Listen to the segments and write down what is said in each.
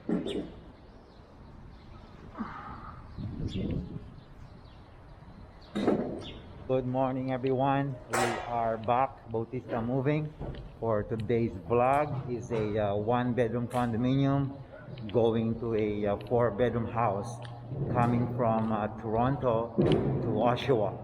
Good morning, everyone. We are back. Bautista Moving. For today's vlog is a one-bedroom condominium going to a four-bedroom house coming from Toronto to Oshawa.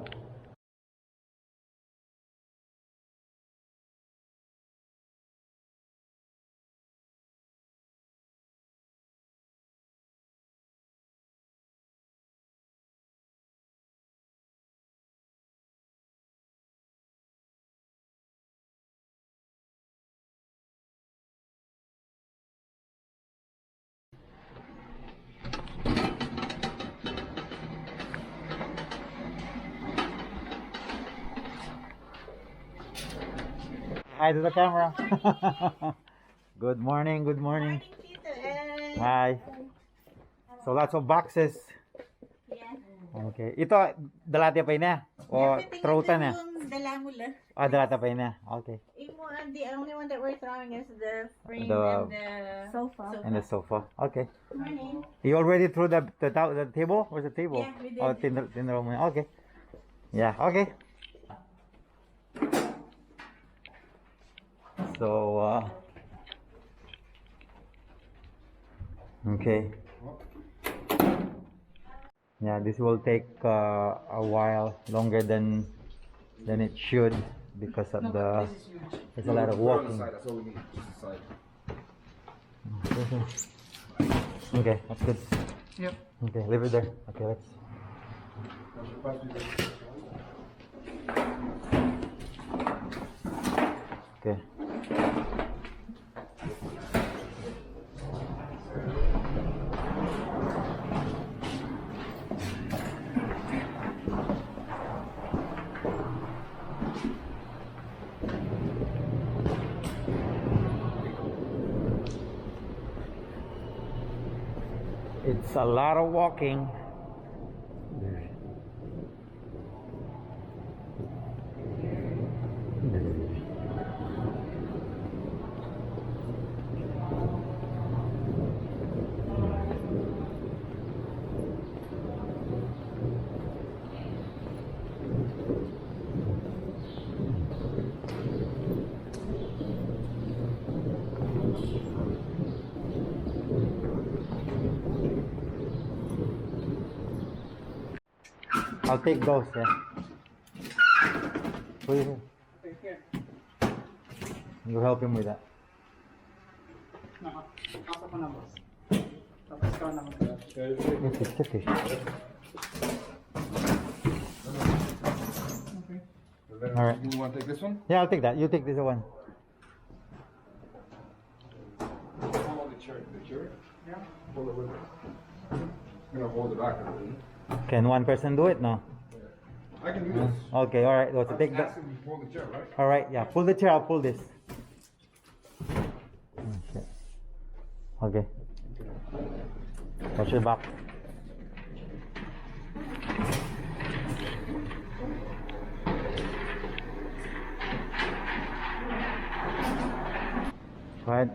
Hi to the camera. Good morning, good morning. Hi. So lots of boxes. Okay. Ito, dalati pa na? O trota na? Dala mo lang. Ah, dalata pa na. Okay. The only one that we're throwing is the frame The- and the sofa. And the sofa. Okay. Morning. You already threw the table? Where's the table? Yeah, we did. Oh, tinro mo yan. Okay. Yeah, okay. So, okay. Yeah, this will take a while, longer than it should because of the there's a lot of walking. That's all we need, just a side. Okay, that's good. Yep. Okay, leave it there. Okay, let's. Okay. It's a lot of walking. I'll take those, yeah. Please. You help him with that. Yes, it's okay. All right. You want to take this one? Yeah, I'll take that. You take this one. Hold the chair. The chair? Yeah. Hold it with it. I'm gonna hold it back a little. Can one person do it? No. I can do this. Okay. All right. So take that. Ask him to hold the chair, right? All right. Yeah. Pull the chair. I'll pull this. Okay. Okay. Watch your back. Go ahead.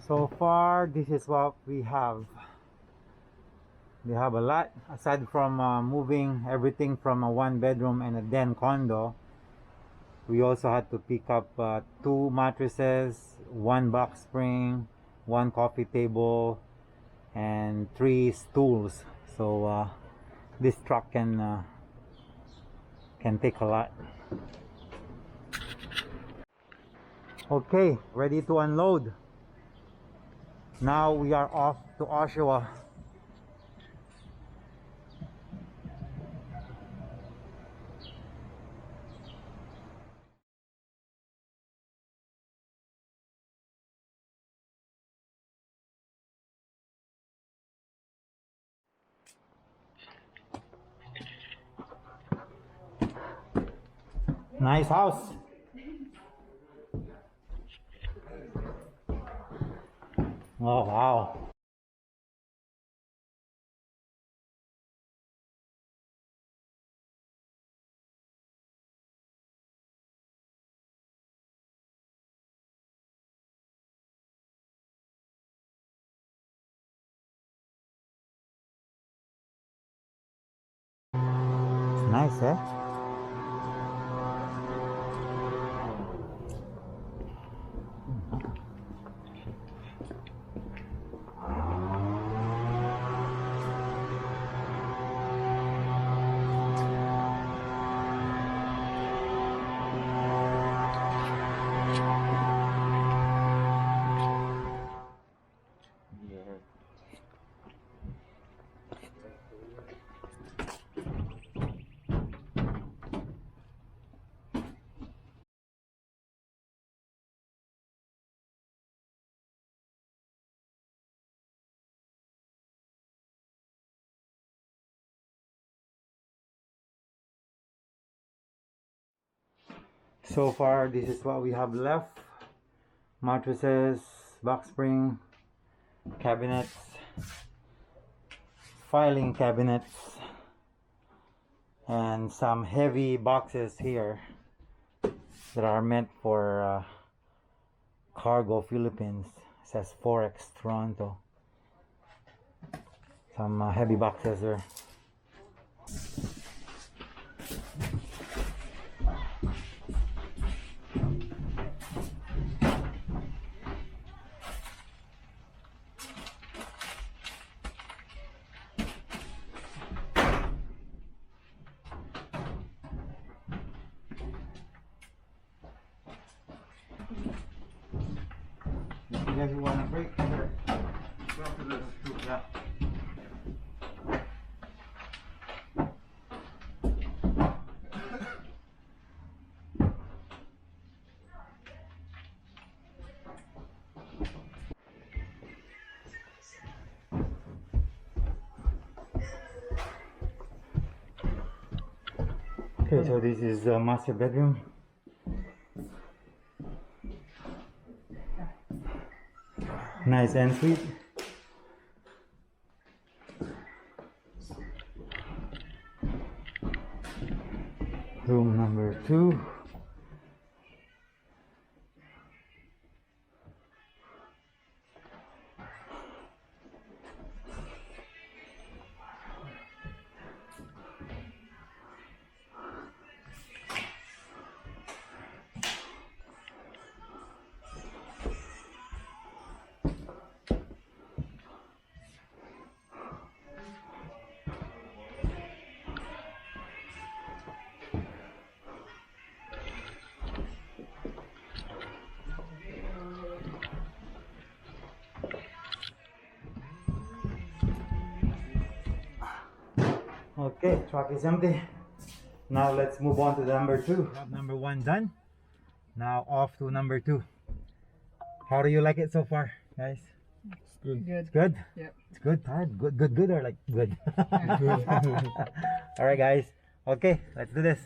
So far, this is what we have. We have a lot. Aside from moving everything from a one-bedroom and a den condo, we also had to pick up 2 mattresses, 1 box spring, 1 coffee table, and 3 stools. So this truck can take a lot. Okay, ready to unload. Now we are off to Oshawa. Nice house. Oh wow. It's nice, eh? So far, this is what we have left. Mattresses, box spring, cabinets, filing cabinets, and some heavy boxes here that are meant for cargo Philippines. It says Forex Toronto. Some heavy boxes there. You guys want a break? After this. Yeah. Okay, so this is the master bedroom. Nice ensuite. Room number 2. Okay, truck is empty. Now let's move on to number 2. Got number 1 done. Now off to number 2. How do you like it so far, guys? It's good. It's good? Yep. It's good, hard, good, or like good? Alright guys, okay, let's do this.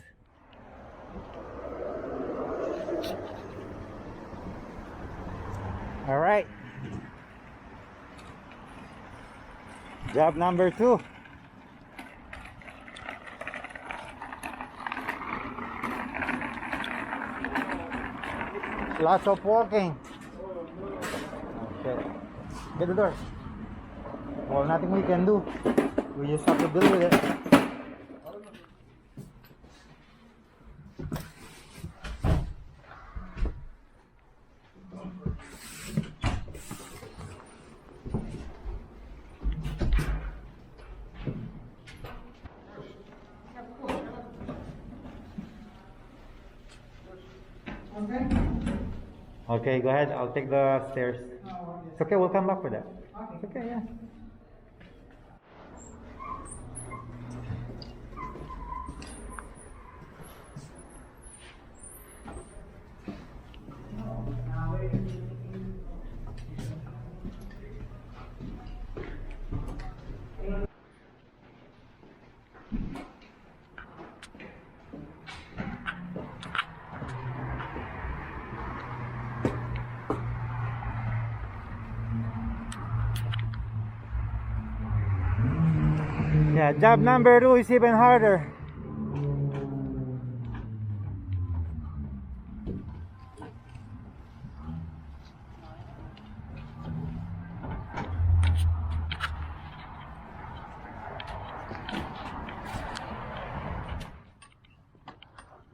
Alright. Job number 2. Lots of walking. Okay. Get the door. Well, nothing we can do. We just have to deal with it. Okay, go ahead. I'll take the stairs. It's okay, we'll come back for that. It's okay, yeah. Yeah, job number 2 is even harder.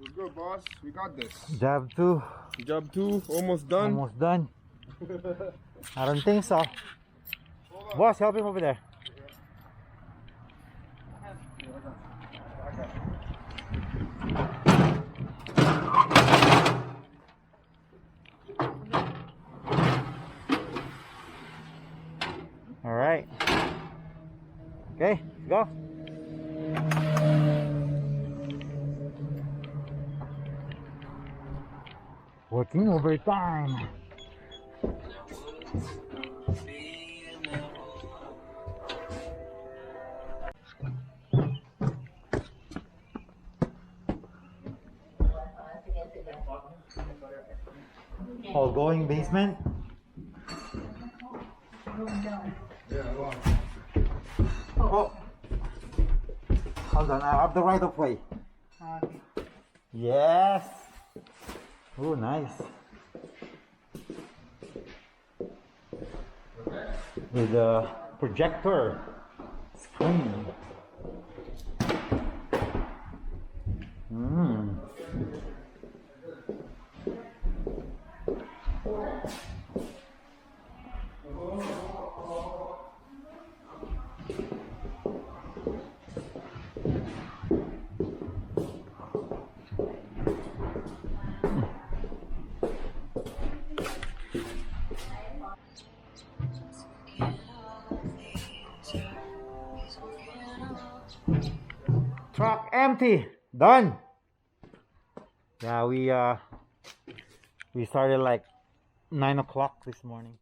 We're good, boss. We got this. Job 2, Job 2, almost done. almost done. I don't think so. Boss, help him over there. All right. Okay, let's go. Working overtime. All going basement. Oh, hold on. I have the right of way. Yes. Oh, nice. With a projector screen. Truck empty. Done. Yeah, we started like 9 o'clock this morning.